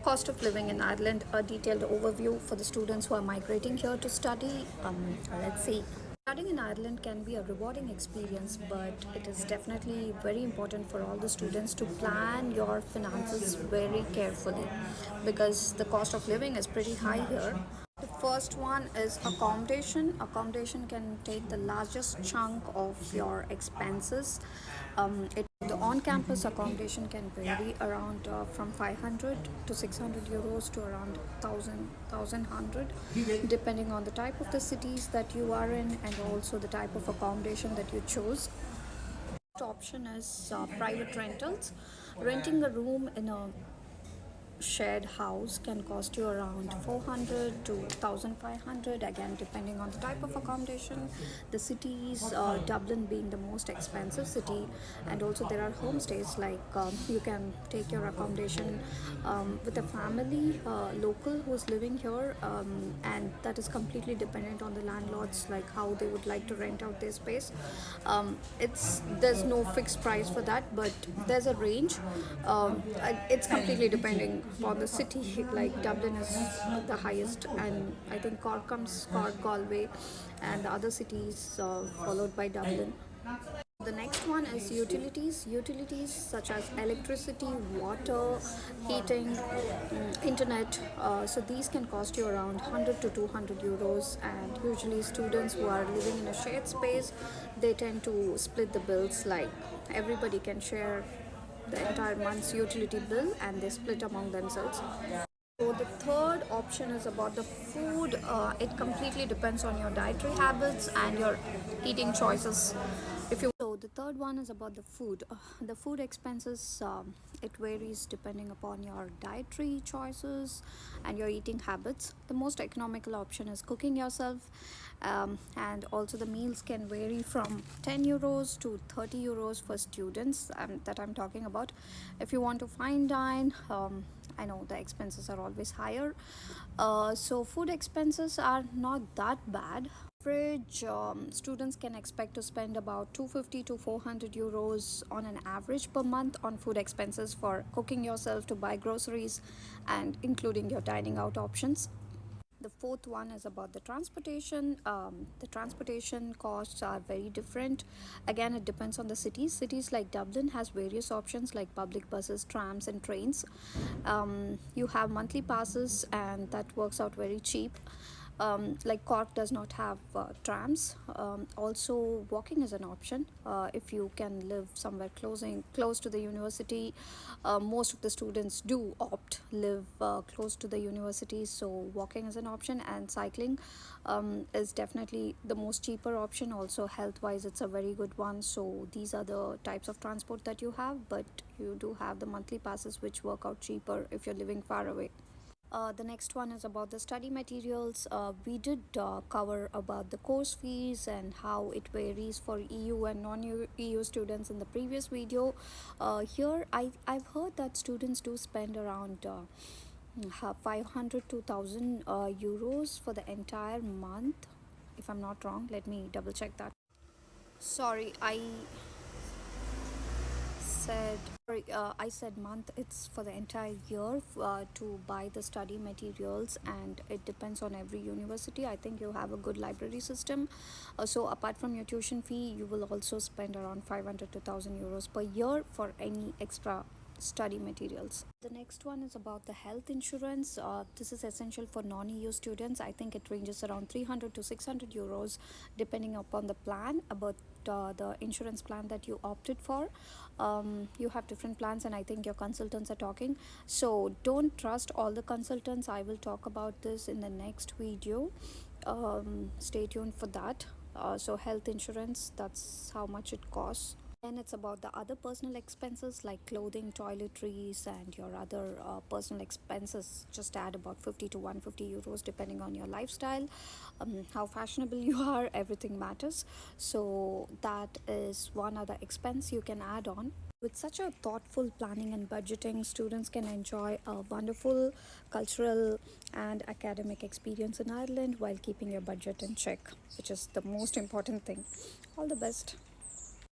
Cost of living in Ireland, a detailed overview for the students who are migrating here to study. Let's see. Studying in Ireland can be a rewarding experience, but it is definitely very important for all the students to plan your finances very carefully because the cost of living is pretty high here. The first one is accommodation. Accommodation can take the largest chunk of your expenses. The on-campus accommodation can vary around from 500 to 600 euros to around 1,100, depending on the type of the cities that you are in and also the type of accommodation that you chose. Next option is private rentals. Renting a room in a shared house can cost you around 400 to 1500, again depending on the type of accommodation. The cities, Dublin being the most expensive city, and also there are homestays like you can take your accommodation with a family local who's living here, and that is completely dependent on the landlords, like how they would like to rent out their space. There's no fixed price for that, but there's a range. It's completely depending on the city. Like Dublin is the highest, and I think Cork, Galway, and the other cities followed by Dublin. The next one is utilities. Utilities such as electricity, water, heating, internet. So these can cost you around 100 to 200 euros. And usually, students who are living in a shared space, they tend to split the bills. Like everybody can share the entire month's utility bill, and they split among themselves. So the third option is about the food. It completely depends on your dietary habits and your eating choices. If you So the third one is about the food. The food expenses, it varies depending upon your dietary choices and your eating habits. The most economical option is cooking yourself, and also the meals can vary from 10 euros to 30 euros for students, that I'm talking about. If you want to fine dine, I know the expenses are always higher. So food expenses are not that bad. Average students can expect to spend about 250 to 400 euros on an average per month on food expenses for cooking yourself, to buy groceries, and including your dining out options. The fourth one is about the transportation. The transportation costs are very different. Again, it depends on the cities. Cities like Dublin has various options like public buses, trams, and trains. You have monthly passes, and that works out very cheap. Like Cork does not have trams. Also, walking is an option if you can live somewhere close to the university. Most of the students do opt live close to the university, so walking is an option, and cycling is definitely the most cheaper option. Also, health wise, it's a very good one. So these are the types of transport that you have, but you do have the monthly passes which work out cheaper if you're living far away. The next one is about the study materials. We did cover about the course fees and how it varies for EU and non-EU students in the previous video. Here, I've heard that students do spend around 500 to 1,000 euros for the entire month. If I'm not wrong, let me double check that. Sorry, said I said month. It's for the entire year to buy the study materials, and it depends on every university. I think you have a good library system. So apart from your tuition fee, you will also spend around 500 to 1,000 euros per year for any extra study materials. The next one is about the health insurance. This is essential for non-EU students. I think it ranges around 300 to 600 euros depending upon the plan, about the insurance plan that you opted for. You have different plans, and I think your consultants are talking. So don't trust all the consultants. I will talk about this in the next video. Stay tuned for that. So health insurance, that's how much it costs. Then it's about the other personal expenses like clothing, toiletries, and your other personal expenses. Just add about 50 to 150 euros depending on your lifestyle, how fashionable you are. Everything matters. So that is one other expense you can add on. With such a thoughtful planning and budgeting, students can enjoy a wonderful cultural and academic experience in Ireland while keeping your budget in check, which is the most important thing. All the best.